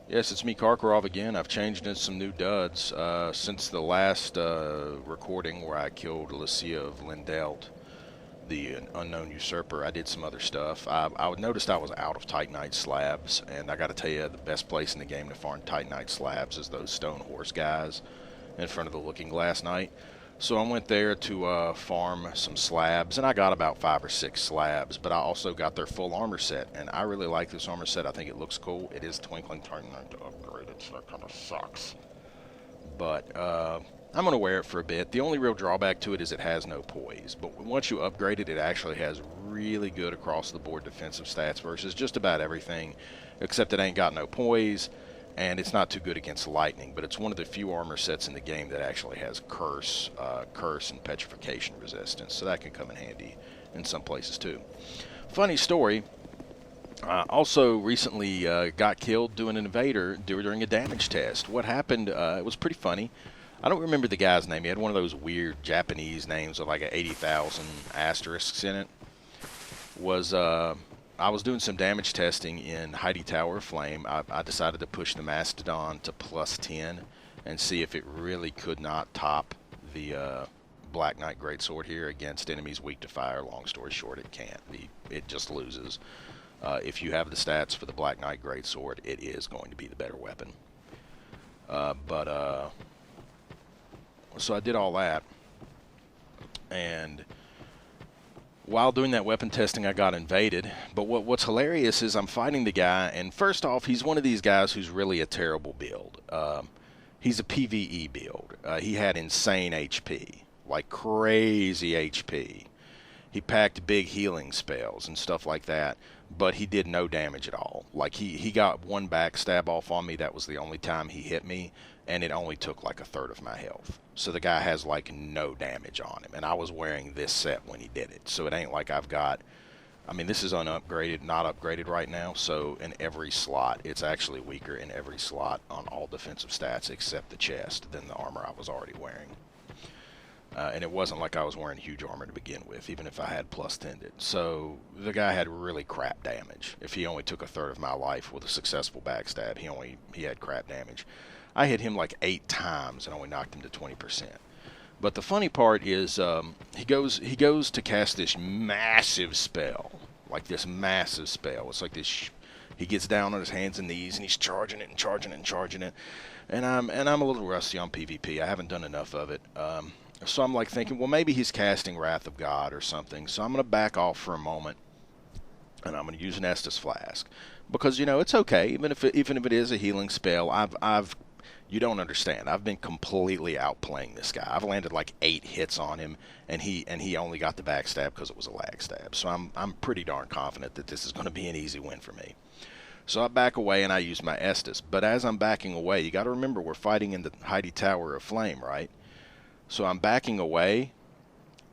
Yes, it's me, Kark again. I've changed in some new duds since the last recording where I killed Lucia of Lindelt, the unknown usurper. I did some other stuff. I noticed I was out of Titanite slabs, and I got to tell you, the best place in the game to farm Titanite slabs is those stone horse guys in front of the Looking Glass Knight. So I went there to farm some slabs, and I got about 5 or 6 slabs, but I also got their full armor set, and I really like this armor set. I think it looks cool. It is Twinkling Titanite to upgrade it, so that kind of sucks. But I'm going to wear it for a bit. The only real drawback to it is it has no poise, but once you upgrade it, it actually has really good across-the-board defensive stats versus just about everything, except it ain't got no poise, and it's not too good against lightning, but it's one of the few armor sets in the game that actually has curse and petrification resistance, so that can come in handy in some places too. Funny story, also recently got killed doing an invader during a damage test. What happened, it was pretty funny. I don't remember the guy's name. He had one of those weird Japanese names with like a 80,000 asterisks in it. I was doing some damage testing in Heidi Tower of Flame. I decided to push the Mastodon to +10 and see if it really could not top the Black Knight Greatsword here against enemies weak to fire. Long story short, it can't. It just loses. If you have the stats for the Black Knight Greatsword, it is going to be the better weapon. So I did all that, and while doing that weapon testing, I got invaded. But what's hilarious is I'm fighting the guy, and first off, he's one of these guys who's really a terrible build. He's a PvE build. He had insane HP, like crazy HP. He packed big healing spells and stuff like that, but he did no damage at all. Like he got one backstab off on me. That was the only time he hit me, and it only took like a third of my health. So the guy has like no damage on him, and I was wearing this set when he did it. So it ain't like I've got, I mean, this is unupgraded, not upgraded right now, so in every slot, it's actually weaker in every slot on all defensive stats except the chest than the armor I was already wearing. And it wasn't like I was wearing huge armor to begin with, even if I had +10'd. So the guy had really crap damage. If he only took a third of my life with a successful backstab, he had crap damage. I hit him like 8 times and only knocked him to 20%. But the funny part is he goes to cast this massive spell, like this massive spell. It's like this. He gets down on his hands and knees and he's charging it and charging it and charging it. And I'm a little rusty on PvP. I haven't done enough of it. So I'm like thinking, well, maybe he's casting Wrath of God or something. So I'm going to back off for a moment, and I'm going to use an Estus Flask because it's okay, even if it is a healing spell. You don't understand. I've been completely outplaying this guy. I've landed like 8 hits on him, and he only got the backstab because it was a lag stab. So I'm pretty darn confident that this is going to be an easy win for me. So I back away and I use my Estus. But as I'm backing away, you got to remember we're fighting in the Heidi Tower of Flame, right? So I'm backing away.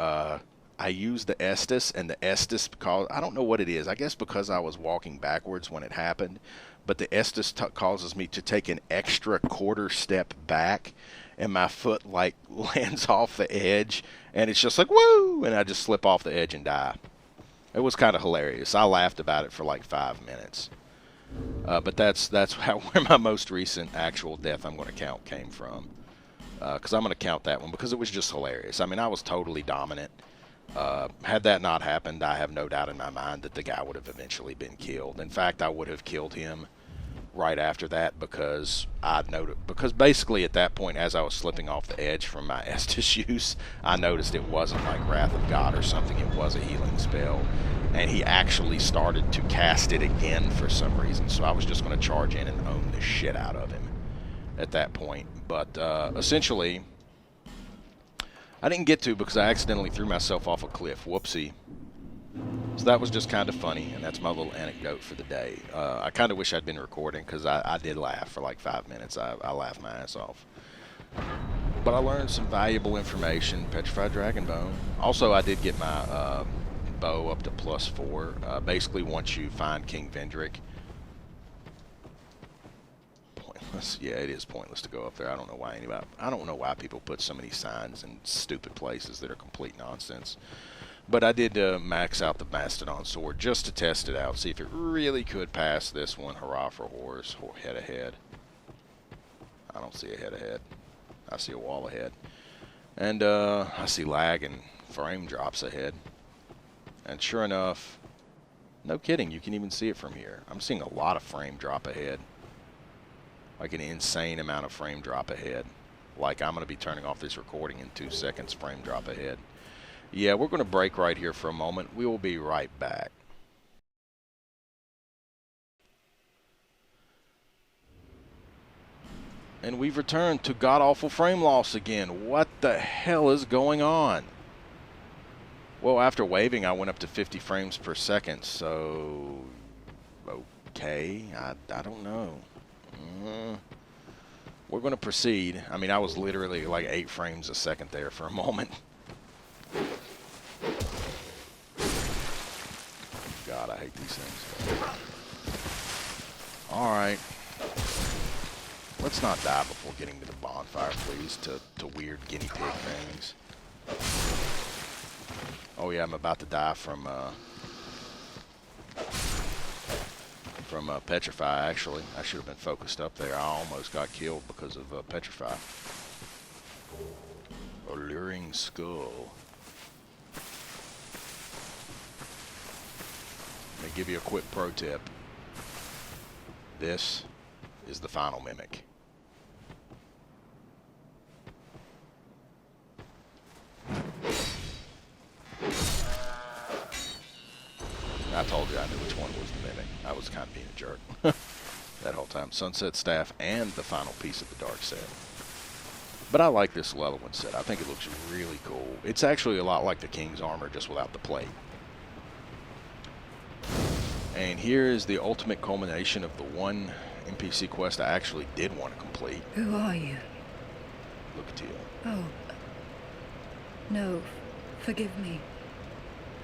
I use the Estus, and the Estus, because I don't know what it is. I guess because I was walking backwards when it happened, but the Estus causes me to take an extra quarter step back, and my foot like lands off the edge, and it's just like woo, and I just slip off the edge and die. It was kind of hilarious. I laughed about it for like 5 minutes. But that's where my most recent actual death I'm going to count came from. Because I'm going to count that one because it was just hilarious. I mean, I was totally dominant. Had that not happened, I have no doubt in my mind that the guy would have eventually been killed. In fact, I would have killed him right after that because because basically at that point, as I was slipping off the edge from my Estus use, I noticed it wasn't like Wrath of God or something. It was a healing spell, and he actually started to cast it again for some reason. So I was just going to charge in and own the shit out of him at that point. But essentially, I didn't get to because I accidentally threw myself off a cliff. Whoopsie. So that was just kind of funny, and that's my little anecdote for the day. I kind of wish I'd been recording because I did laugh for like 5 minutes. I laughed my ass off. But I learned some valuable information. Petrified Dragon Bone. Also, I did get my bow up to +4. Basically, once you find King Vendrick, pointless. Yeah, it is pointless to go up there. I don't know why people put so many signs in stupid places that are complete nonsense. But I did max out the Mastodon sword just to test it out, see if it really could pass this one. Hurrah for horse, head ahead. I don't see a head ahead. I see a wall ahead. And I see lag and frame drops ahead. And sure enough, no kidding, you can even see it from here. I'm seeing a lot of frame drop ahead. Like an insane amount of frame drop ahead. Like I'm going to be turning off this recording in 2 seconds, frame drop ahead. Yeah, we're going to break right here for a moment. We will be right back. And we've returned to god-awful frame loss again. What the hell is going on? Well, after waving, I went up to 50 frames per second, so... okay, I don't know. We're going to proceed. I mean, I was literally like 8 frames a second there for a moment. God, I hate these things. Alright. Let's not die before getting to the bonfire, please, to weird guinea pig things. Oh yeah, I'm about to die from Petrify, actually. I should have been focused up there. I almost got killed because of Petrify. Alluring Skull. Let me give you a quick pro tip. This is the final mimic. I told you I knew which one was the mimic. I was kind of being a jerk that whole time. Sunset Staff and the final piece of the Dark set. But I like this level 1 set. I think it looks really cool. It's actually a lot like the King's Armor, just without the plate. And here is the ultimate culmination of the one NPC quest I actually did want to complete. Who are you? Look at you. Oh. No. Forgive me.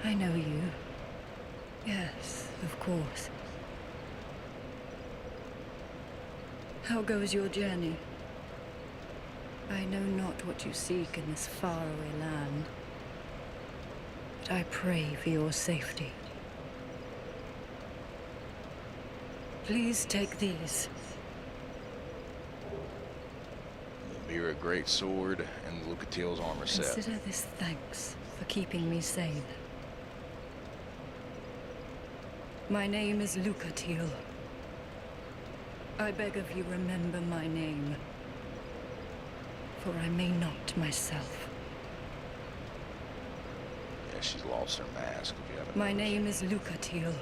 I know you. Yes, of course. How goes your journey? I know not what you seek in this faraway land, but I pray for your safety. Please take these. The Mirror Great Sword and the Lucatiel's armor set. Consider this thanks for keeping me sane. My name is Lucatiel. I beg of you, remember my name, for I may not myself. Yeah, she's lost her mask, if you haven't My noticed. name is Lucatiel.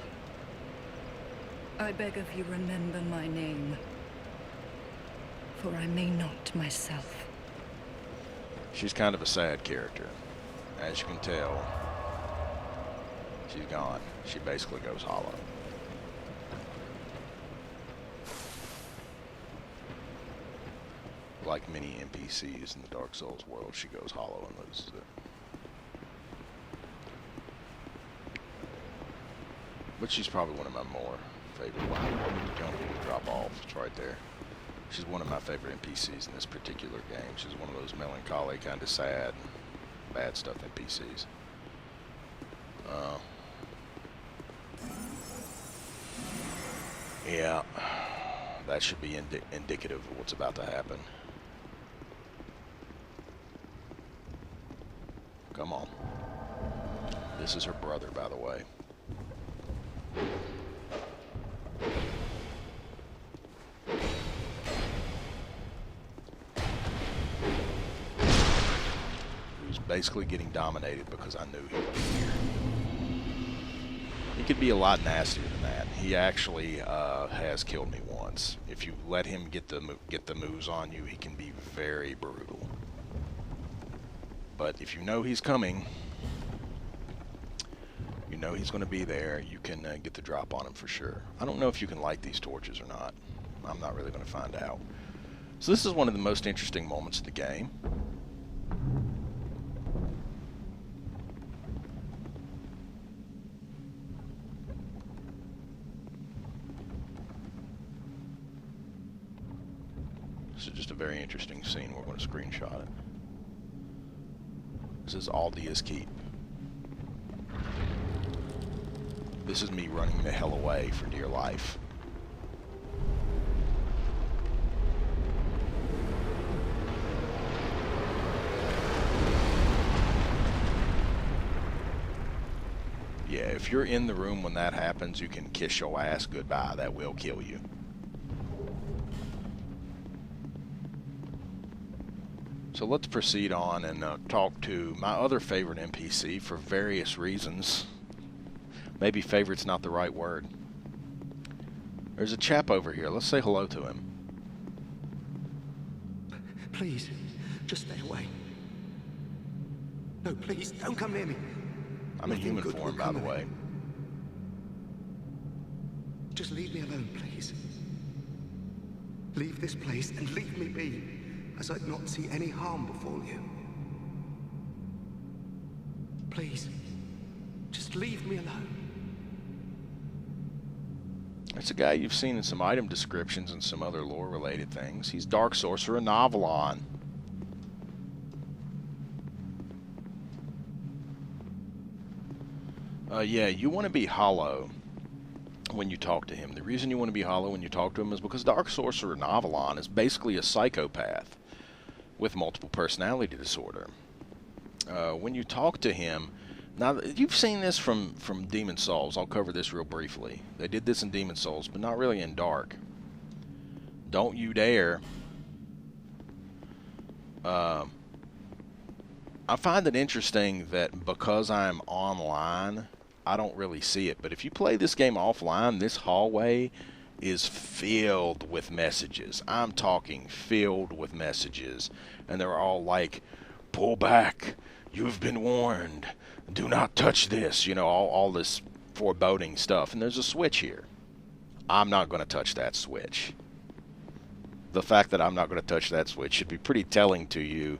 I beg of you, remember my name, for I may not myself. She's kind of a sad character. As you can tell, she's gone. She basically goes hollow. Like many NPCs in the Dark Souls world, she goes hollow and loses it. But she's probably one of my more favorite ones. Don't drop off. It's right there. She's one of my favorite NPCs in this particular game. She's one of those melancholy, kind of sad, bad stuff NPCs. Yeah, that should be indicative of what's about to happen. Come on. This is her brother, by the way. Who's basically getting dominated because I knew he would be here. He could be a lot nastier than that. He actually has killed me once. If you let him get the moves on you, he can be very brutal. But if you know he's coming, you know he's going to be there, you can get the drop on him for sure. I don't know if you can light these torches or not. I'm not really going to find out. So this is one of the most interesting moments of the game. This is just a very interesting scene. We're going to screenshot it. This is Aldia's Keep. This is me running the hell away for dear life. Yeah, if you're in the room when that happens, you can kiss your ass goodbye. That will kill you. So let's proceed on and talk to my other favorite NPC for various reasons. Maybe favorite's not the right word. There's a chap over here. Let's say hello to him. Please, just stay away. No, please, don't come near me. I'm in human form, by the way. Just leave me alone, please. Leave this place and leave me be, as I'd not see any harm befall you. Please, just leave me alone. It's a guy you've seen in some item descriptions and some other lore-related things. He's Dark Sorcerer Navlaan. Yeah, you want to be hollow when you talk to him. The reason you want to be hollow when you talk to him is because Dark Sorcerer Navlaan is basically a psychopath with multiple personality disorder. When you talk to him, now you've seen this from Demon Souls. I'll cover this real briefly. They did this in Demon Souls, but not really in Dark. Don't you dare. I find it interesting that because I'm online, I don't really see it. But if you play this game offline, this hallway is filled with messages. I'm talking filled with messages. And they're all like, pull back. You've been warned. Do not touch this. You know, all this foreboding stuff. And there's a switch here. I'm not going to touch that switch. The fact that I'm not going to touch that switch should be pretty telling to you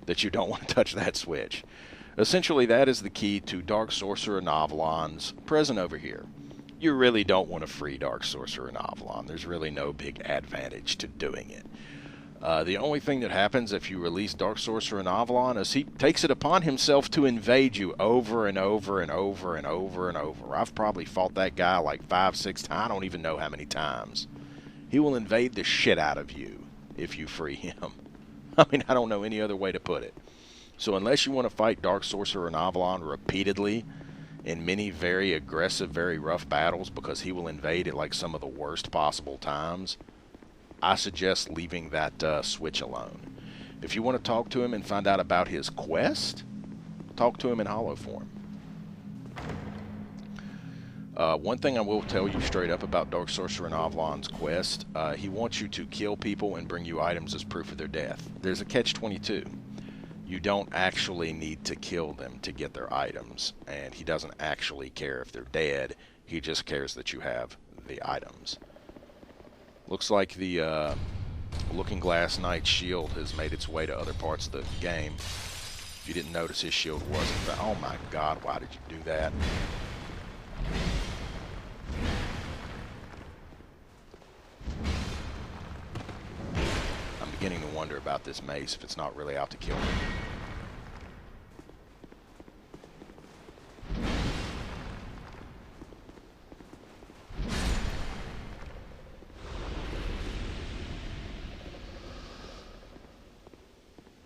that you don't want to touch that switch. Essentially, that is the key to Dark Sorcerer Navlaan's present over here. You really don't want to free Dark Sorcerer Navlaan. There's really no big advantage to doing it. The only thing that happens if you release Dark Sorcerer Navlaan is he takes it upon himself to invade you over and over and over and over and over. I've probably fought that guy like 5, 6 times. I don't even know how many times. He will invade the shit out of you if you free him. I mean, I don't know any other way to put it. So unless you want to fight Dark Sorcerer Navlaan repeatedly in many very aggressive, very rough battles because he will invade at like some of the worst possible times, I suggest leaving that switch alone. If you want to talk to him and find out about his quest, talk to him in hollow form. One thing I will tell you straight up about Dark Sorcerer Navlaan's quest, he wants you to kill people and bring you items as proof of their death. There's a catch-22. You don't actually need to kill them to get their items, and he doesn't actually care if they're dead. He just cares that you have the items. Looks like the Looking Glass Knight's shield has made its way to other parts of the game. If you didn't notice, his shield wasn't. Oh my god, why did you do that? I'm beginning to wonder about this mace, if it's not really out to kill me.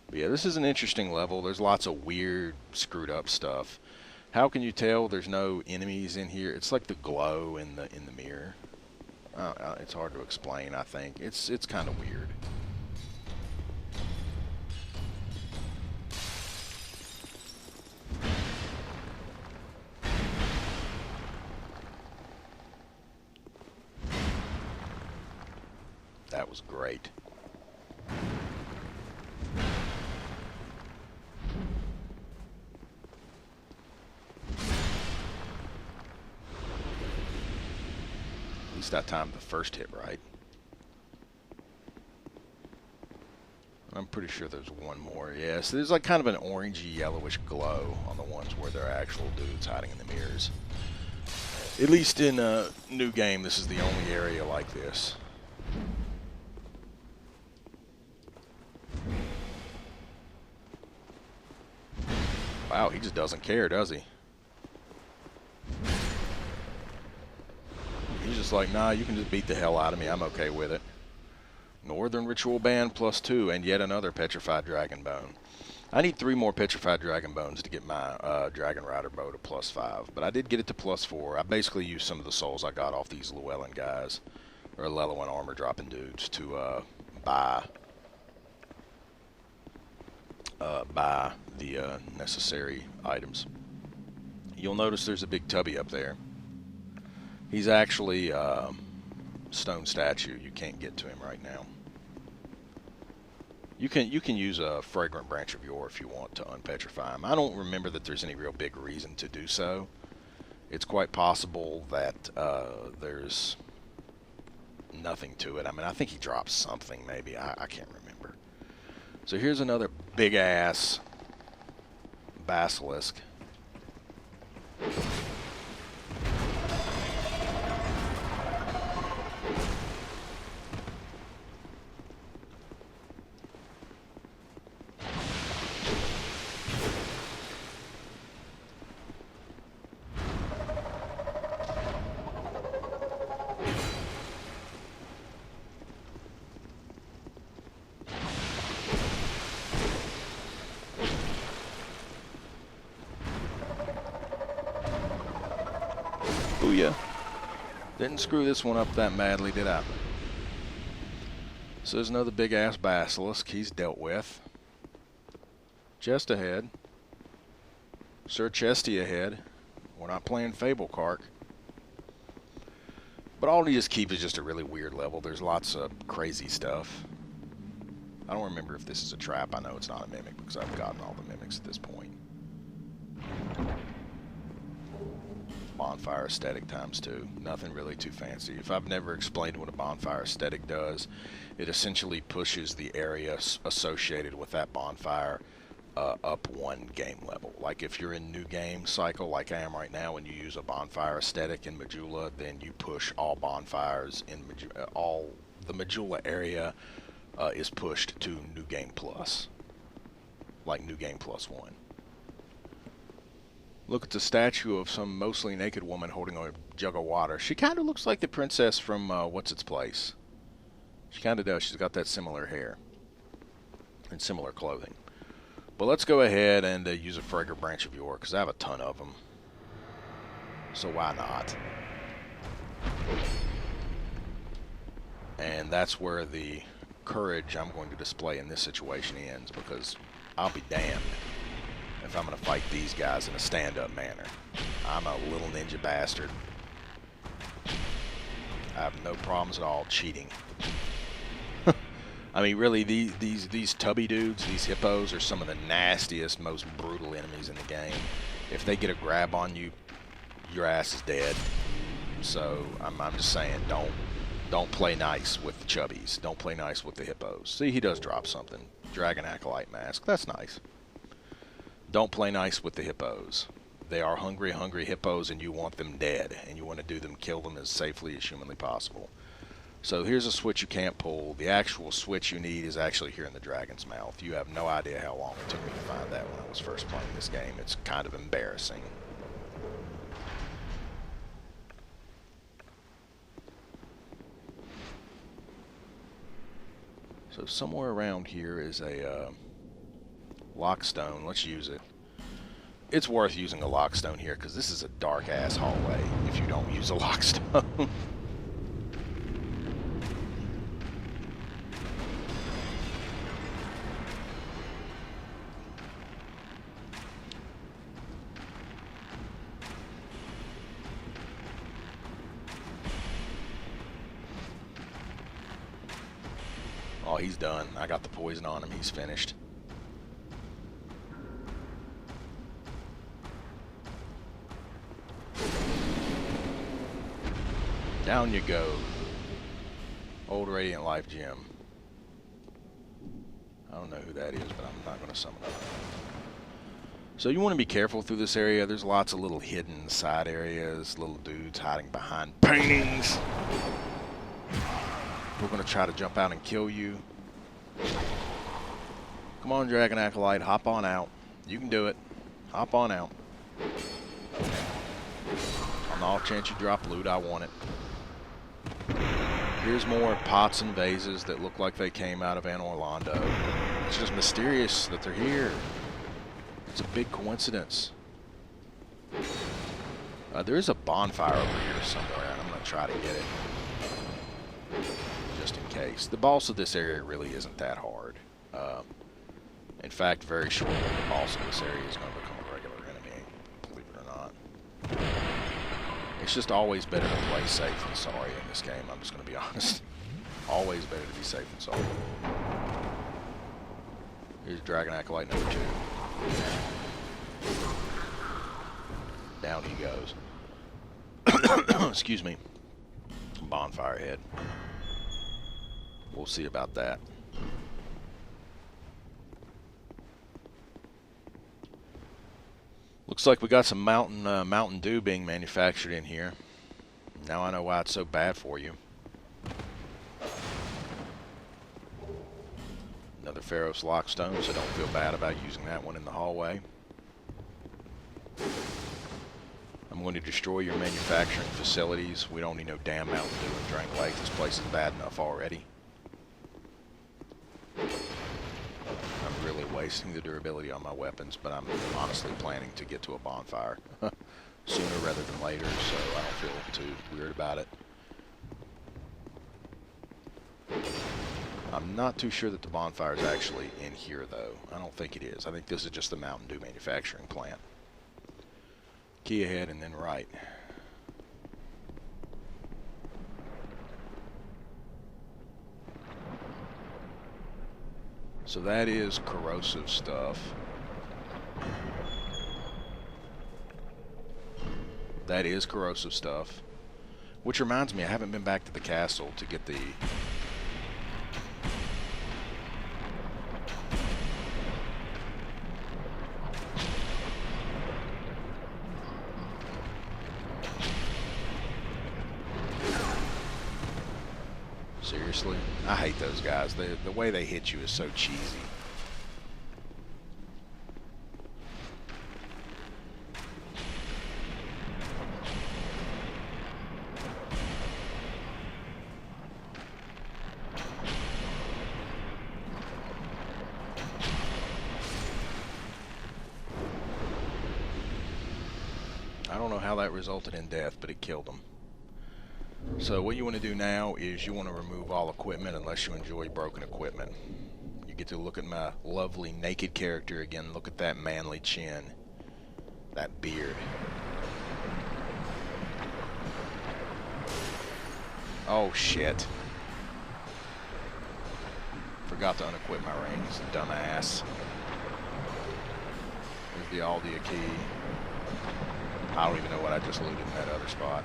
But yeah, this is an interesting level. There's lots of weird, screwed up stuff. How can you tell there's no enemies in here? It's like the glow in the mirror. It's hard to explain, I think. It's kind of weird. That was great. At least I timed the first hit right. I'm pretty sure there's one more. Yeah, so there's like kind of an orangey yellowish glow on the ones where there are actual dudes hiding in the mirrors. At least in a new game, this is the only area like this. Wow, he just doesn't care, does he? just like, nah, you can just beat the hell out of me. I'm okay with it. Northern Ritual Band +2, and yet another Petrified Dragon Bone. I need 3 more Petrified Dragon Bones to get my Dragon Rider bow to +5, but I did get it to +4. I basically used some of the souls I got off these Llewellyn guys, or Llewellyn armor dropping dudes, to buy the necessary items. You'll notice there's a big tubby up there. He's actually stone statue. You can't get to him right now. You can use a fragrant branch of yore if you want to unpetrify him. I don't remember that there's any real big reason to do so. It's quite possible that there's nothing to it. I mean, I think he drops something maybe. I can't remember. So here's another big ass basilisk. Booyah. Didn't screw this one up that madly, did I? So there's another big ass basilisk he's dealt with. Chest ahead. Sir Chesty ahead. We're not playing Fable Kark. But all you just keep is just a really weird level. There's lots of crazy stuff. I don't remember if this is a trap. I know it's not a mimic because I've gotten all the mimics at this point. Bonfire aesthetic ×2. Nothing really too fancy. If I've never explained what a bonfire aesthetic does, it essentially pushes the area associated with that bonfire up 1 game level. Like if you're in new game cycle like I am right now and you use a bonfire aesthetic in Majula, then you push all bonfires in all the Majula area is pushed to new game plus. Like new game +1. Look at the statue of some mostly naked woman holding a jug of water. She kind of looks like the princess from What's Its Place. She kind of does. She's got that similar hair and similar clothing. But let's go ahead and use a fragrant branch of yore because I have a ton of them. So why not? And that's where the courage I'm going to display in this situation ends, because I'll be damned if I'm going to fight these guys in a stand-up manner. I'm a little ninja bastard. I have no problems at all cheating. I mean, really, these tubby dudes, these hippos, are some of the nastiest, most brutal enemies in the game. If they get a grab on you, your ass is dead. So I'm just saying, don't play nice with the chubbies. Don't play nice with the hippos. See, he does drop something. Dragon Acolyte Mask. That's nice. Don't play nice with the hippos. They are hungry, hungry hippos, and you want them dead. And you want to kill them as safely as humanly possible. So here's a switch you can't pull. The actual switch you need is actually here in the Dragon's Mouth. You have no idea how long it took me to find that when I was first playing this game. It's kind of embarrassing. So somewhere around here is a lockstone. Let's use it. It's worth using a lockstone here because this is a dark-ass hallway if you don't use a lockstone. Oh, he's done. I got the poison on him. He's finished. Down you go. Old Radiant Life Gem. I don't know who that is, but I'm not going to summon it. So you want to be careful through this area. There's lots of little hidden side areas, little dudes hiding behind paintings. We're going to try to jump out and kill you. Come on, Dragon Acolyte, hop on out. You can do it. Hop on out. On the off chance you drop loot, I want it. Here's more pots and vases that look like they came out of Anne Orlando. It's just mysterious that they're here. It's a big coincidence. There is a bonfire over here somewhere, and I'm going to try to get it. Just in case. The boss of this area really isn't that hard. In fact, very shortly, the boss of this area is going to become a regular enemy, believe it or not. It's just always better to play safe than sorry in this game, I'm just going to be honest. Always better to be safe than sorry. Here's Dragon Acolyte number 2. Down he goes. Excuse me. Bonfire head. We'll see about that. Looks like we got some Mountain Dew being manufactured in here. Now I know why it's so bad for you. Another Pharaoh's Lockstone, so don't feel bad about using that one in the hallway. I'm going to destroy your manufacturing facilities. We don't need no damn Mountain Dew and Drink Lake. This place is bad enough already. I'm really wasting the durability on my weapons, but I'm honestly planning to get to a bonfire sooner rather than later, so I don't feel too weird about it. I'm not too sure that the bonfire is actually in here, though. I don't think it is. I think this is just the Mountain Dew manufacturing plant. Key ahead and then right. So that is corrosive stuff. That is corrosive stuff. Which reminds me, I haven't been back to the castle to get the... Seriously? I hate those guys. The way they hit you is so cheesy. I don't know how that resulted in death, but it killed them. So what you want to do now is you want to remove all equipment unless you enjoy broken equipment. You get to look at my lovely naked character again. Look at that manly chin. That beard. Oh shit. Forgot to unequip my rings, dumbass. There's the Aldia key. I don't even know what I just looted in that other spot.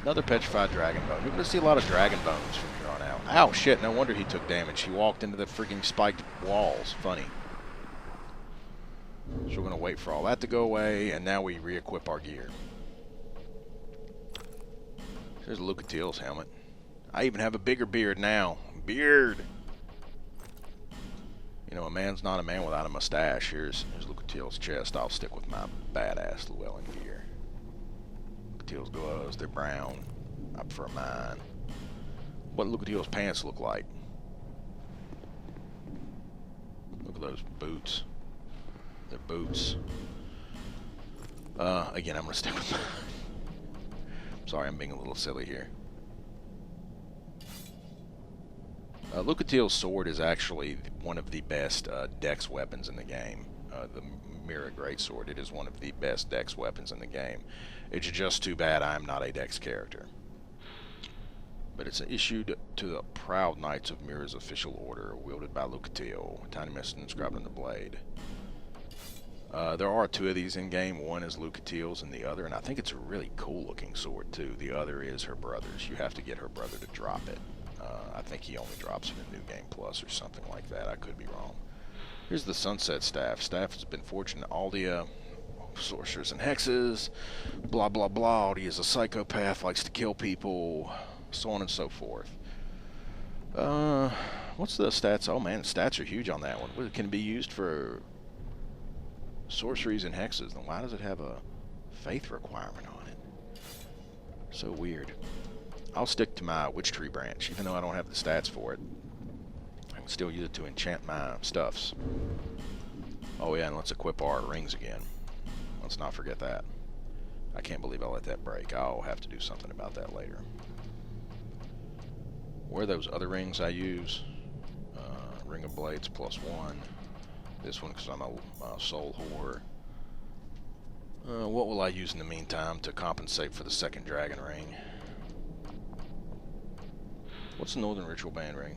Another petrified dragon bone. You're going to see a lot of dragon bones from here on out. Ow, shit, no wonder he took damage. He walked into the freaking spiked walls. Funny. So we're going to wait for all that to go away, and now we re-equip our gear. There's Lucatiel's helmet. I even have a bigger beard now. Beard! You know, a man's not a man without a mustache. Here's Lucatiel's chest. I'll stick with my badass Llewellyn gear. Lucatiel's gloves, they're brown. I prefer mine. What Lucatiel's pants look like? Look at those boots. They're boots. Again, I'm gonna stick with mine. Sorry, I'm being a little silly here. Lucatiel's sword is actually one of the best dex weapons in the game. The Mirror Greatsword. It is one of the best dex weapons in the game. It's just too bad I'm not a dex character. But it's issued to the proud knights of Mirror's official order, wielded by Lucatiel. Tiny message inscribed on the blade. There are two of these in game. One is Lucatiel's and the other, and I think it's a really cool looking sword too. The other is her brother's. You have to get her brother to drop it. I think he only drops it in New Game Plus or something like that. I could be wrong. Here's the Sunset Staff. Staff has been fortunate in Aldia. Sorcerers and hexes. Blah, blah, blah. Aldia is a psychopath, likes to kill people. So on and so forth. What's the stats? Oh man, stats are huge on that one. It can be used for sorceries and hexes. Then why does it have a faith requirement on it? So weird. I'll stick to my witch tree branch, even though I don't have the stats for it. I can still use it to enchant my stuffs. Oh yeah, and let's equip our rings again. Let's not forget that. I can't believe I let that break. I'll have to do something about that later. Where are those other rings I use? Ring of Blades +1. This one because I'm a soul whore. What will I use in the meantime to compensate for the second dragon ring? What's the Northern Ritual Band ring?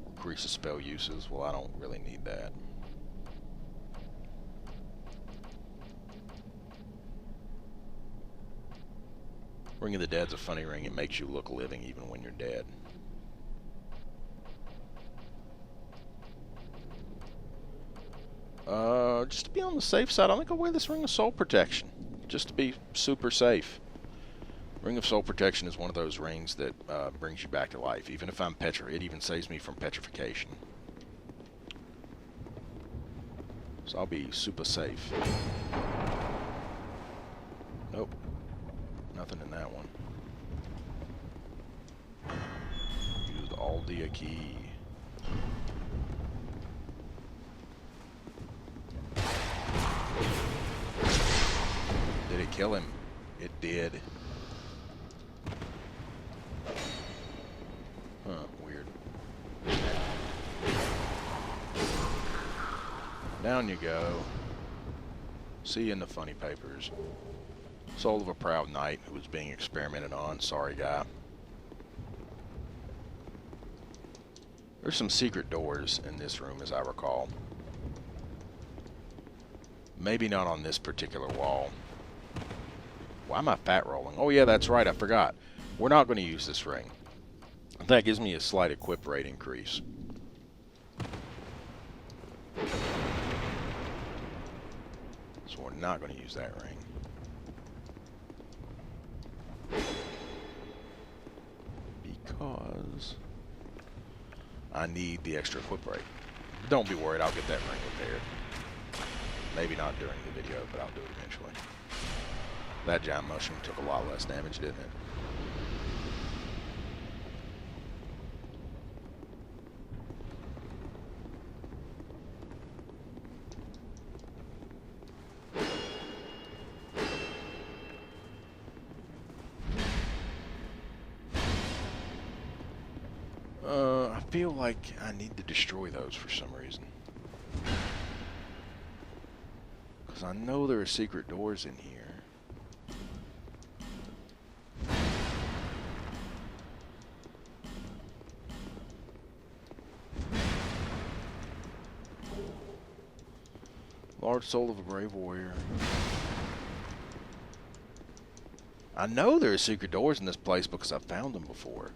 Increases spell uses. Well, I don't really need that. Ring of the Dead's a funny ring. It makes you look living even when you're dead. Just to be on the safe side, I think I'll wear this Ring of Soul Protection. Just to be super safe. Ring of Soul Protection is one of those rings that brings you back to life. Even if I'm petrified, it even saves me from petrification. So I'll be super safe. Nope. Nothing in that one. Use the Aldia key. Did it kill him? It did. Huh, weird. Down you go. See you in the funny papers. Soul of a proud knight who was being experimented on. Sorry, guy. There's some secret doors in this room, as I recall. Maybe not on this particular wall. Why am I fat rolling? Oh yeah, that's right, I forgot. We're not going to use this ring. That gives me a slight equip rate increase. So we're not going to use that ring. Because I need the extra equip rate. Don't be worried, I'll get that ring repaired. Maybe not during the video, but I'll do it eventually. That giant mushroom took a lot less damage, didn't it? I feel like I need to destroy those for some reason. Because I know there are secret doors in here. Large soul of a brave warrior. I know there are secret doors in this place because I've found them before.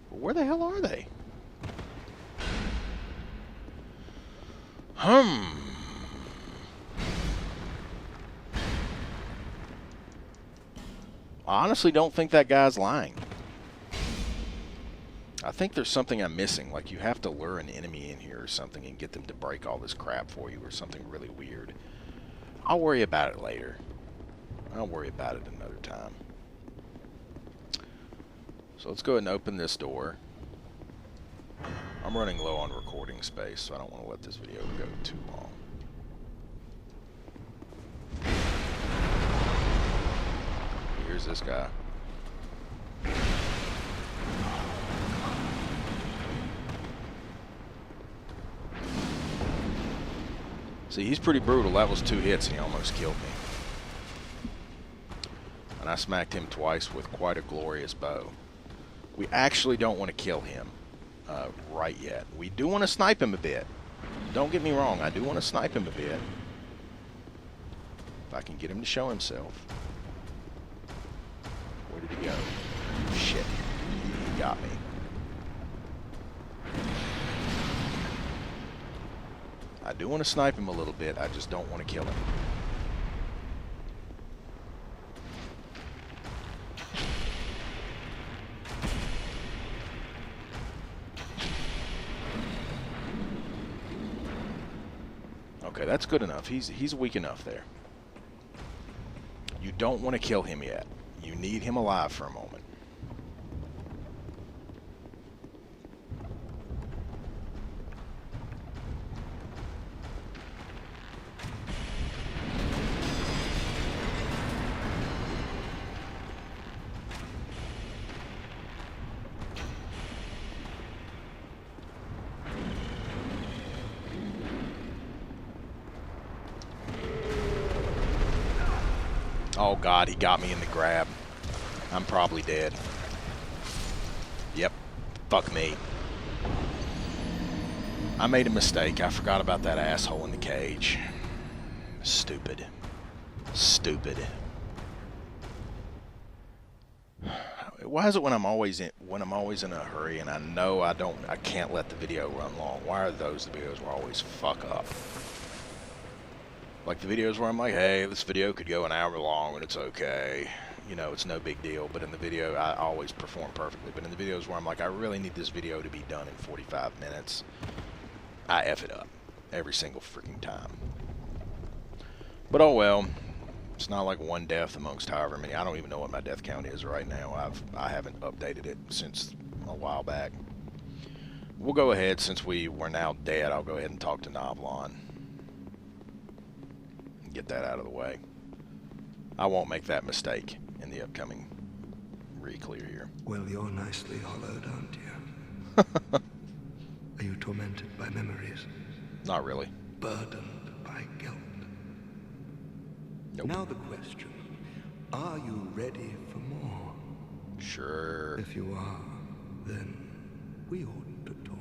But where the hell are they? I honestly don't think that guy's lying. I think there's something I'm missing, like you have to lure an enemy in here or something and get them to break all this crap for you or something really weird. I'll worry about it later. I'll worry about it another time. So let's go ahead and open this door. I'm running low on recording space, so I don't want to let this video go too long. Here's this guy. See, he's pretty brutal. That was 2 hits and he almost killed me. And I smacked him twice with quite a glorious bow. We actually don't want to kill him right yet. We do want to snipe him a bit. Don't get me wrong, I do want to snipe him a bit. If I can get him to show himself. Where did he go? Shit, he got me. I do want to snipe him a little bit, I just don't want to kill him. Okay, that's good enough. He's weak enough there. You don't want to kill him yet. You need him alive for a moment. Oh god, he got me in the grab. I'm probably dead. Yep. Fuck me. I made a mistake. I forgot about that asshole in the cage. Stupid. Stupid. Why is it when I'm always in a hurry and I know I can't let the video run long? Why are those the videos where I always fuck up? Like the videos where I'm like, hey, this video could go an hour long and it's okay. You know, it's no big deal. But in the video, I always perform perfectly. But in the videos where I'm like, I really need this video to be done in 45 minutes, I F it up every single freaking time. But oh well. It's not like one death amongst however many. I don't even know what my death count is right now. I haven't updated it since a while back. We'll go ahead, since we're now dead, I'll go ahead and talk to Navlaan. Get that out of the way. I won't make that mistake in the upcoming re-clear here. Well, you're nicely hollowed, aren't you? Are you tormented by memories? Not really. Burdened by guilt? Nope. Now the question, are you ready for more? Sure. If you are, then we ought to talk.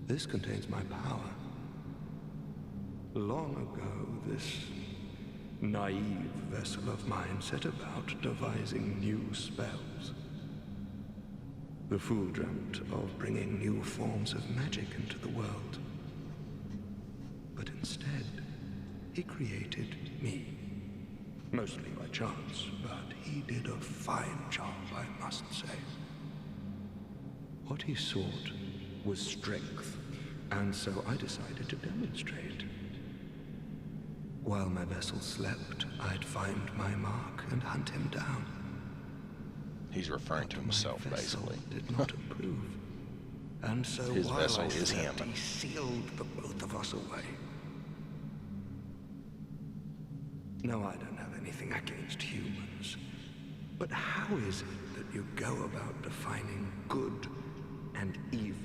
This contains my power. Long ago, this naive vessel of mine set about devising new spells. The fool dreamt of bringing new forms of magic into the world. But instead, he created me. Mostly by chance, but he did a fine job, I must say. What he sought was strength, and so I decided to demonstrate. While my vessel slept, I'd find my mark and hunt him down. He's referring to himself, basically. Did not approve. And so his while vessel I is him. slept, he sealed the both of us away. No, I don't have anything against humans. But how is it that you go about defining good and evil?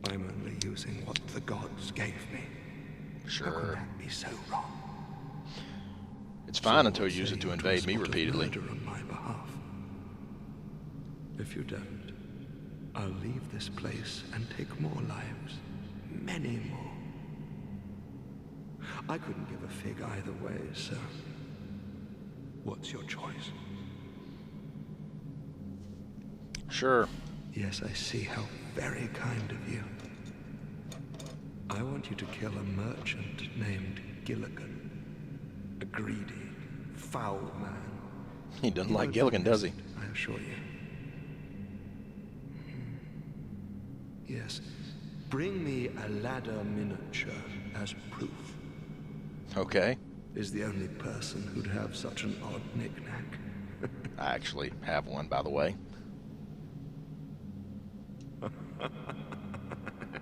I'm only using what the gods gave me. How can Sure. that be so wrong? It's fine So until you use it to invade me transport a repeatedly. murder on my behalf. If you don't, I'll leave this place and take more lives. Many more. I couldn't give a fig either way, so what's your choice? Sure. Yes, I see how very kind of you. I want you to kill a merchant named Gilligan. A greedy, foul man. He doesn't He like won't Gilligan, be does he? missed, I assure you. Yes. Bring me a ladder miniature as proof. Okay. Is the only person who'd have such an odd knick-knack. I actually have one, by the way.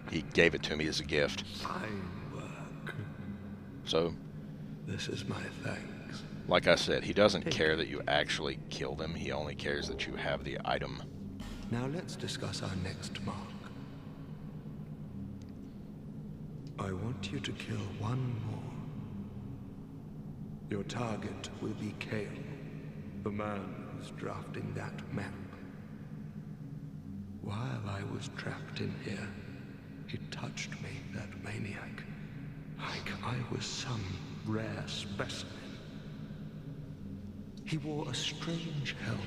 He gave it to me as a gift. Fine work. So, This is my thanks. like I said, he doesn't care that you actually killed him. He only cares that you have the item. Now let's discuss our next mark. I want you to kill one more. Your target will be Kale, the man who's drafting that map. While I was trapped in here, he touched me, that maniac, like I was some rare specimen. He wore a strange helm.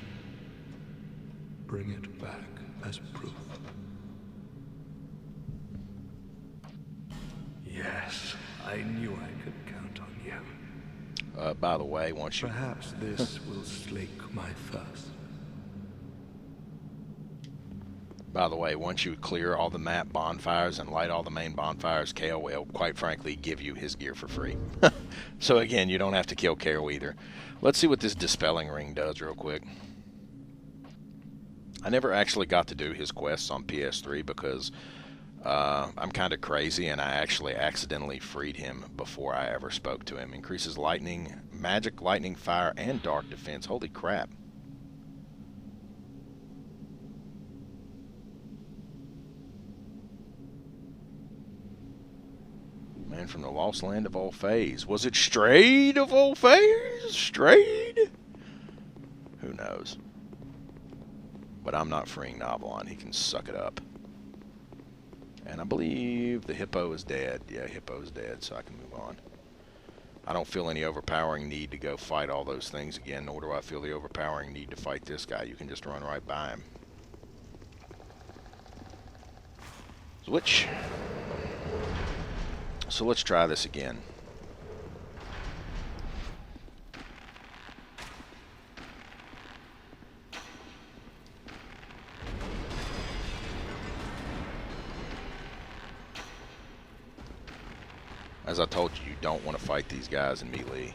Bring it back as proof. Yes, I knew I could count on you. By the way, once you... Perhaps this will slake my thirst. By the way, once you clear all the map bonfires and light all the main bonfires, Kale will, quite frankly, give you his gear for free. So again, you don't have to kill Kale either. Let's see what this Dispelling Ring does real quick. I never actually got to do his quests on PS3 because I'm kind of crazy and I actually accidentally freed him before I ever spoke to him. Increases lightning, magic, lightning, fire, and dark defense. Holy crap. Man from the lost land of Ulfaze. Was it Strayed of Ulfaze? Strayed? Who knows? But I'm not freeing Navlaan. He can suck it up. And I believe the hippo is dead. Yeah, hippo's dead, so I can move on. I don't feel any overpowering need to go fight all those things again, nor do I feel the overpowering need to fight this guy. You can just run right by him. Switch. So let's try this again. As I told you, you don't want to fight these guys in melee.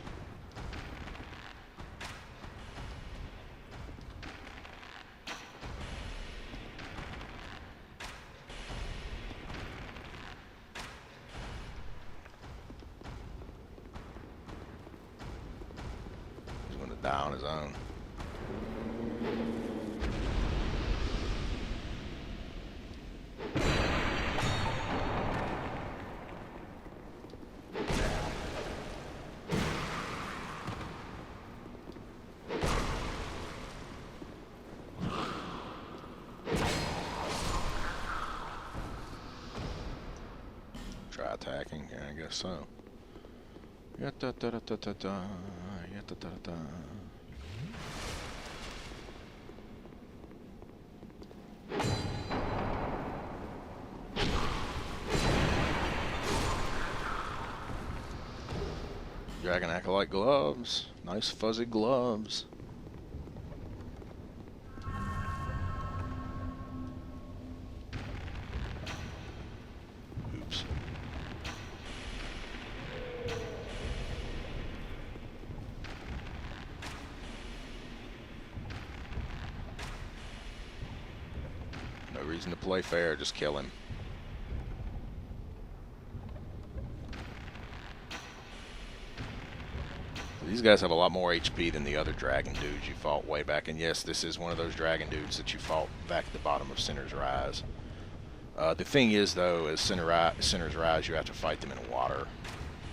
He's going to die on his own. Try attacking, yeah, I guess so. Yatta-da-da-da-da-da, yatta-da-da-da. Dragon Acolyte gloves. Nice fuzzy gloves. Oops. No reason to play fair, just kill him. These guys have a lot more HP than the other dragon dudes you fought way back. And yes, this is one of those dragon dudes that you fought back at the bottom of Sinner's Rise. The thing is, though, as Sinner's Rise, you have to fight them in water.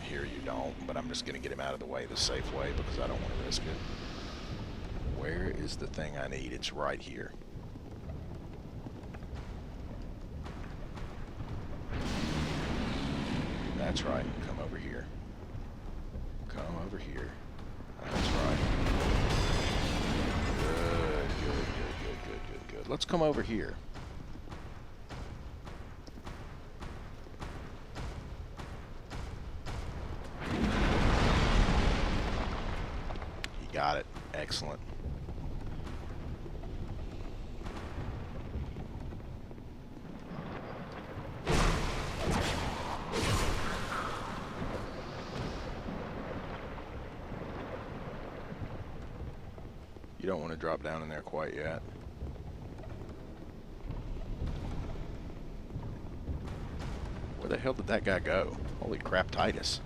Here you don't, but I'm just going to get him out of the way the safe way because I don't want to risk it. Where is the thing I need? It's right here. That's right. Come over here. Come over here. That's right. Good. Let's come over here. You got it. Excellent. You don't want to drop down in there quite yet. Where the hell did that guy go? Holy crap, Titus.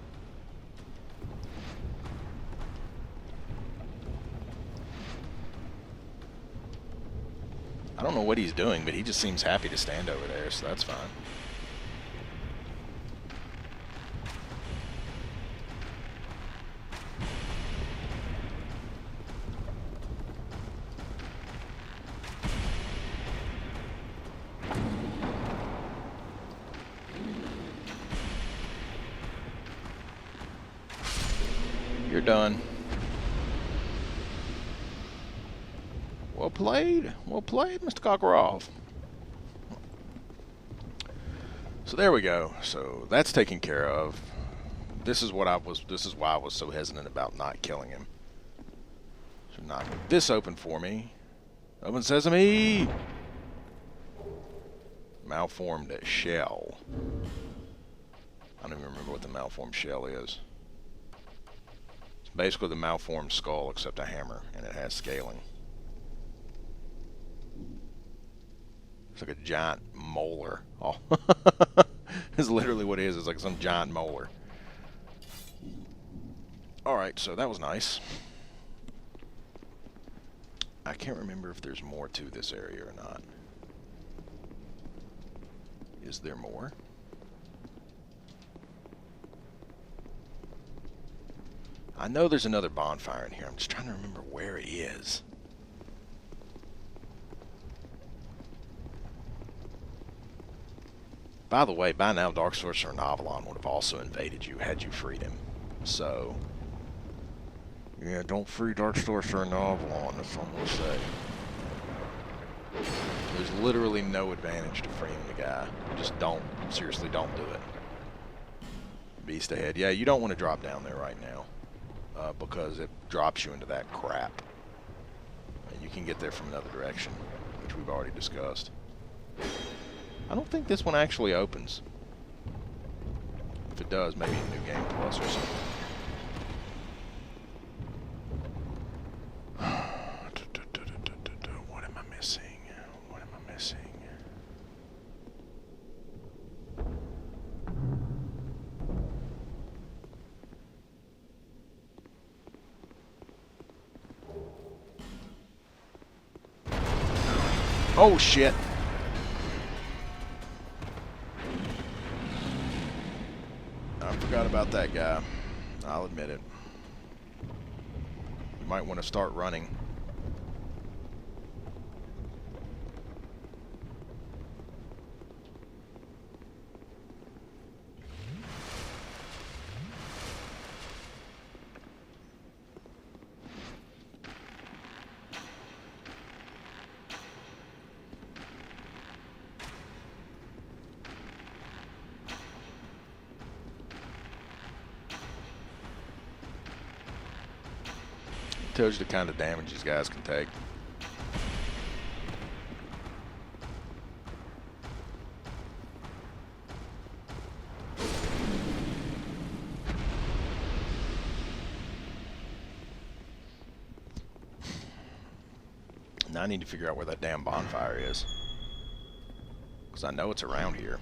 I don't know what he's doing, but he just seems happy to stand over there, so that's fine. You're done. Well played, Mr. Kakarov. So there we go. So that's taken care of. This is why I was so hesitant about not killing him. So knock this open for me. Open sesame. Malformed shell. I don't even remember what the malformed shell is. It's basically the malformed skull except a hammer, and it has scaling. It's like a giant molar. Oh, it's literally what it is. It's like some giant molar. Alright, so that was nice. I can't remember if there's more to this area or not. Is there more? I know there's another bonfire in here. I'm just trying to remember where it is. By the way, by now Dark Sorcerer Navlaan would have also invaded you had you freed him. So, yeah, don't free Dark Sorcerer Navlaan, that's what I'm going to say. There's literally no advantage to freeing the guy. Just don't. Seriously, don't do it. Beast ahead. Yeah, you don't want to drop down there right now. Because it drops you into that crap. And you can get there from another direction, which we've already discussed. I don't think this one actually opens. If it does, maybe a New Game Plus or something. What am I missing? What am I missing? Oh shit! I forgot about that guy. I'll admit it. You might want to start running. Tells you the kind of damage these guys can take. Now I need to figure out where that damn bonfire is, because I know it's around here.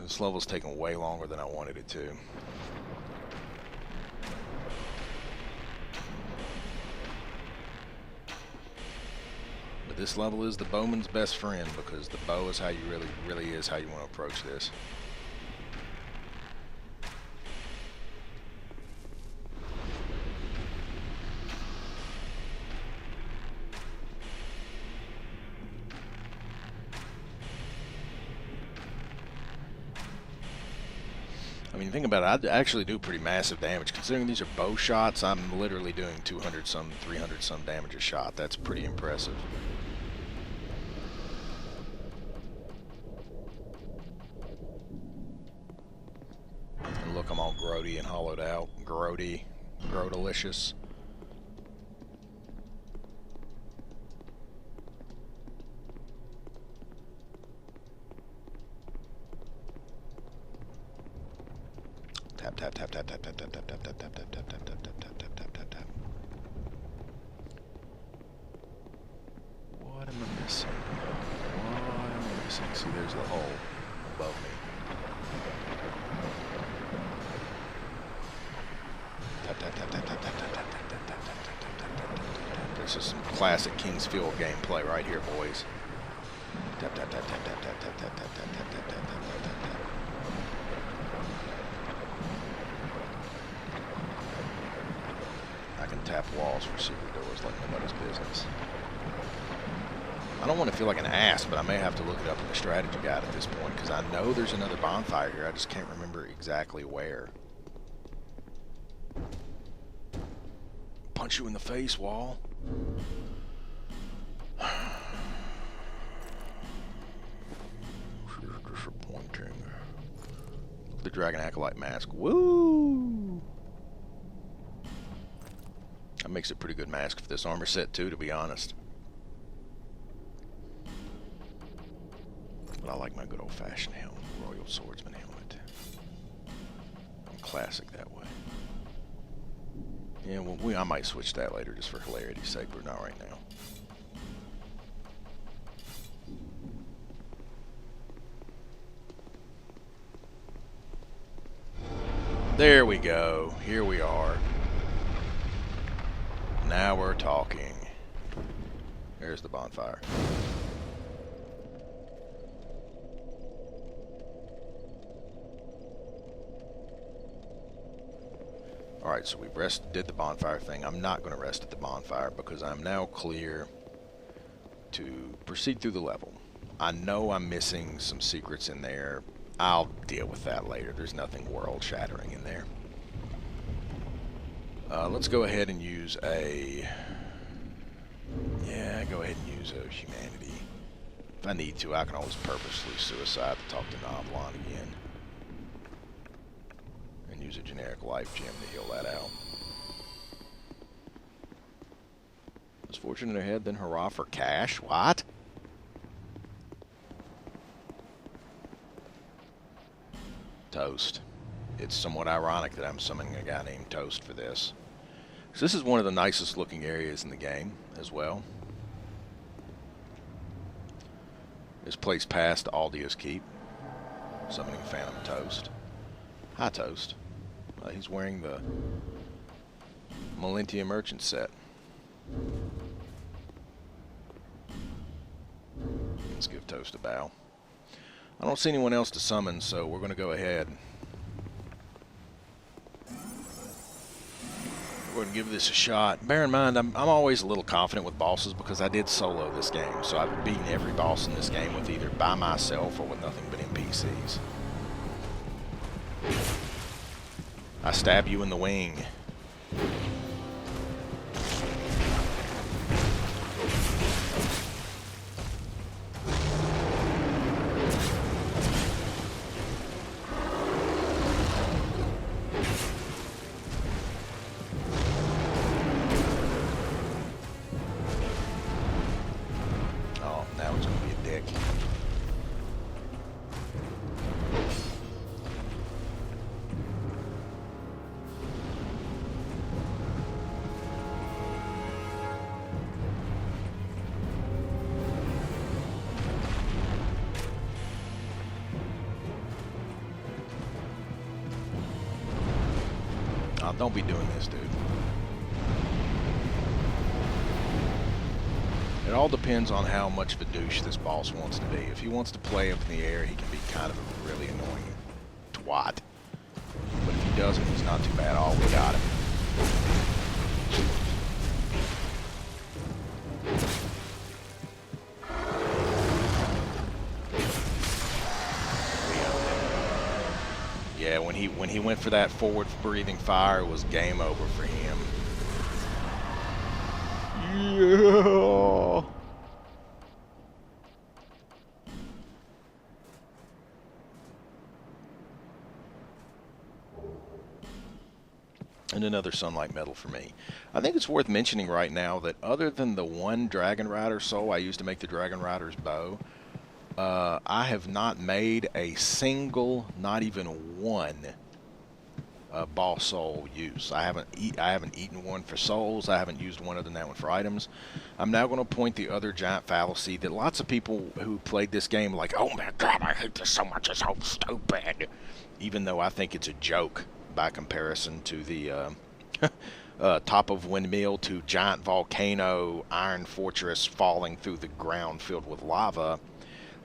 This level's taking way longer than I wanted it to. But this level is the bowman's best friend, because the bow is how you really is how you want to approach this. I mean, think about it, I actually do pretty massive damage. Considering these are bow shots, I'm literally doing 200 some, 300 some damage a shot. That's pretty impressive. And look, I'm all grody and hollowed out. Grody. Grodalicious. Tap tap tap tap tap tap tap tap tap tap tap tap tap tap tap tap tap tap tap tap. What am I missing? What am I missing? See, there's the hole above me. Tap tap tap tap tap tap tap tap tap tap tap tap tap tap tap. This is some classic Kingsfield gameplay right here, boys. Tap tap tap tap tap tap tap tap tap tap tap tap tap tap tap tap. I can tap walls for secret doors like nobody's business. I don't want to feel like an ass, but I may have to look it up in the strategy guide at this point, because I know there's another bonfire here. I just can't remember exactly where. Punch you in the face, wall. Disappointing. The Dragon Acolyte mask. Woo! That makes a pretty good mask for this armor set too, to be honest. But I like my good old-fashioned helmet, Royal Swordsman helmet. I'm classic that way. Yeah, well, I might switch that later just for hilarity's sake, but not right now. There we go. Here we are. Now we're talking. There's the bonfire. Alright, so we've did the bonfire thing. I'm not going to rest at the bonfire because I'm now clear to proceed through the level. I know I'm missing some secrets in there. I'll deal with that later. There's nothing world-shattering in there. Let's go ahead and use a... Yeah, go ahead and use a humanity. If I need to, I can always purposely suicide to talk to Navlaan again. And use a generic life gem to heal that out. Was fortune ahead, then hurrah for cash? What? Toast. It's somewhat ironic that I'm summoning a guy named Toast for this. So this is one of the nicest looking areas in the game as well. This place past Aldia's Keep. Summoning Phantom Toast. Hi, Toast. He's wearing the Malentia Merchant set. Let's give Toast a bow. I don't see anyone else to summon, so we're going to go ahead. We're going to give this a shot. Bear in mind, I'm always a little confident with bosses because I did solo this game, so I've beaten every boss in this game with either by myself or with nothing but NPCs. I stab you in the wing. Oh, now it's gonna be a dick. Oh, don't be doing this, dude. It all depends on how much of a douche this boss wants to be. If he wants to play up in the air, he can be kind of a really annoying twat. But if he doesn't, he's not too bad. Oh, we got him. Yeah, when he went for that forward breathing fire, it was game over for him. Yeah. And another sunlight medal for me. I think it's worth mentioning right now that other than the one Dragon Rider soul I used to make the Dragon Rider's bow, I have not made a single, not even one, boss soul use. I haven't eaten one for souls. I haven't used one other than that one for items. I'm now going to point the other giant fallacy that lots of people who played this game are like, oh my god, I hate this so much, it's so stupid. Even though I think it's a joke by comparison to the top of windmill to giant volcano, iron fortress falling through the ground filled with lava.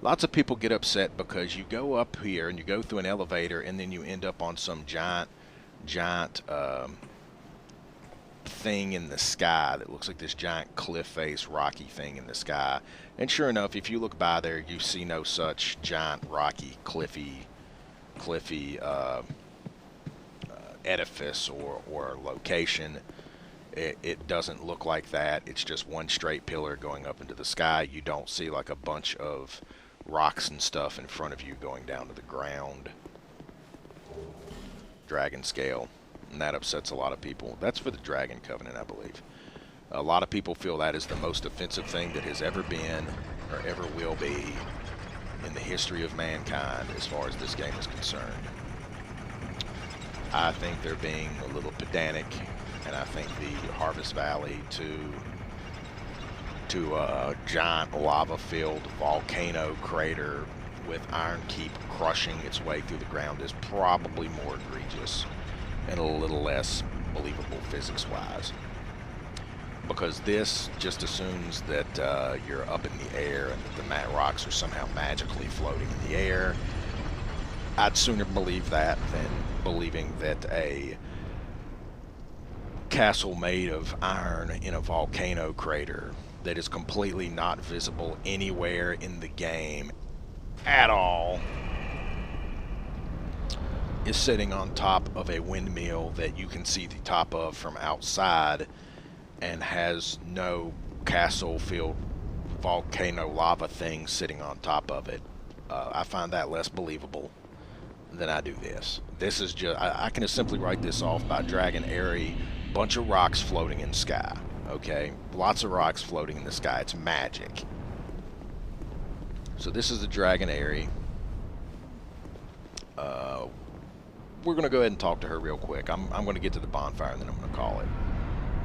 Lots of people get upset because you go up here and you go through an elevator and then you end up on some giant thing in the sky that looks like this giant cliff face rocky thing in the sky. And sure enough, if you look by there, you see no such giant rocky cliffy edifice or location. It doesn't look like that. It's just one straight pillar going up into the sky. You don't see like a bunch of rocks and stuff in front of you going down to the ground. Dragon scale. And that upsets a lot of people. That's for the Dragon Covenant, I believe. A lot of people feel that is the most offensive thing that has ever been or ever will be in the history of mankind as far as this game is concerned. I think they're being a little pedantic, and I think the Harvest Valley to a giant lava-filled volcano crater with Iron Keep crushing its way through the ground is probably more egregious and a little less believable physics-wise. Because this just assumes that you're up in the air and that the mat rocks are somehow magically floating in the air. I'd sooner believe that than believing that a castle made of iron in a volcano crater that is completely not visible anywhere in the game at all is sitting on top of a windmill that you can see the top of from outside and has no castle-filled volcano lava thing sitting on top of it. I find that less believable than I do this. This is just, I can just simply write this off by Dragon Airy, bunch of rocks floating in the sky. Okay, lots of rocks floating in the sky. It's magic. So this is the Dragon Airy. We're going to go ahead and talk to her real quick. I'm going to get to the bonfire and then I'm going to call it.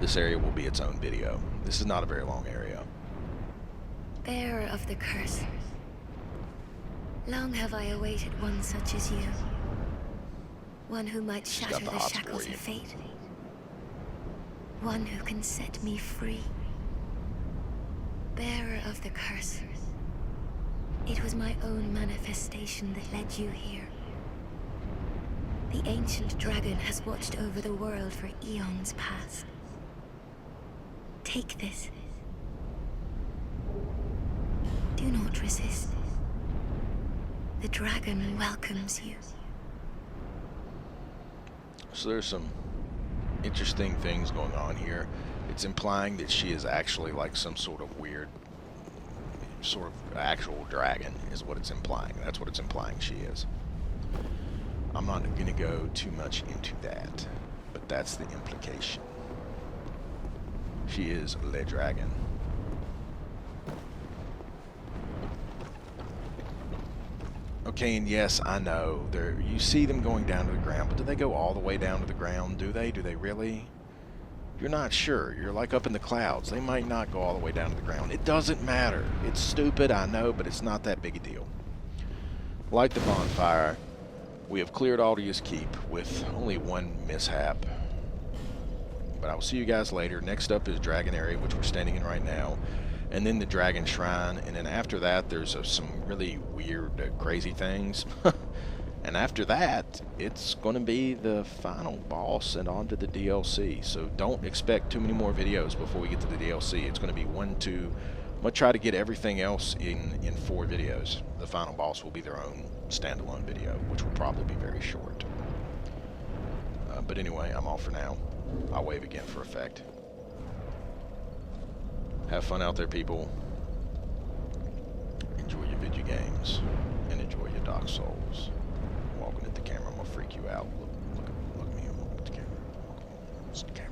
This area will be its own video. This is not a very long area. Bearer of the curse. Long have I awaited one such as you. One who might shatter the shackles of fate. One who can set me free. Bearer of the curse. It was my own manifestation that led you here. The ancient dragon has watched over the world for eons past. Take this. Do not resist. The dragon welcomes you. So there's some interesting things going on here. It's implying that she is actually like some sort of weird, sort of actual dragon is what it's implying. That's what it's implying she is. I'm not going to go too much into that, but that's the implication. She is Le Dragon. Okay, and yes, I know, you see them going down to the ground, but do they go all the way down to the ground? Do they? Do they really? You're not sure. You're like up in the clouds. They might not go all the way down to the ground. It doesn't matter. It's stupid, I know, but it's not that big a deal. Like the bonfire, we have cleared Aldia's Keep with only one mishap. But I will see you guys later. Next up is Dragon Area, which we're standing in right now. And then the Dragon Shrine. And then after that, there's some really weird, crazy things. And after that, it's going to be the final boss and on to the DLC. So don't expect too many more videos before we get to the DLC. It's going to be 1, 2. I'm going to try to get everything else in 4 videos. The final boss will be their own standalone video, which will probably be very short. But anyway, I'm off for now. I'll wave again for effect. Have fun out there, people. Enjoy your video games. And enjoy your Dark Souls. I'm walking at the camera, I'm gonna freak you out. Look at me, I'm looking at the camera. It's the camera.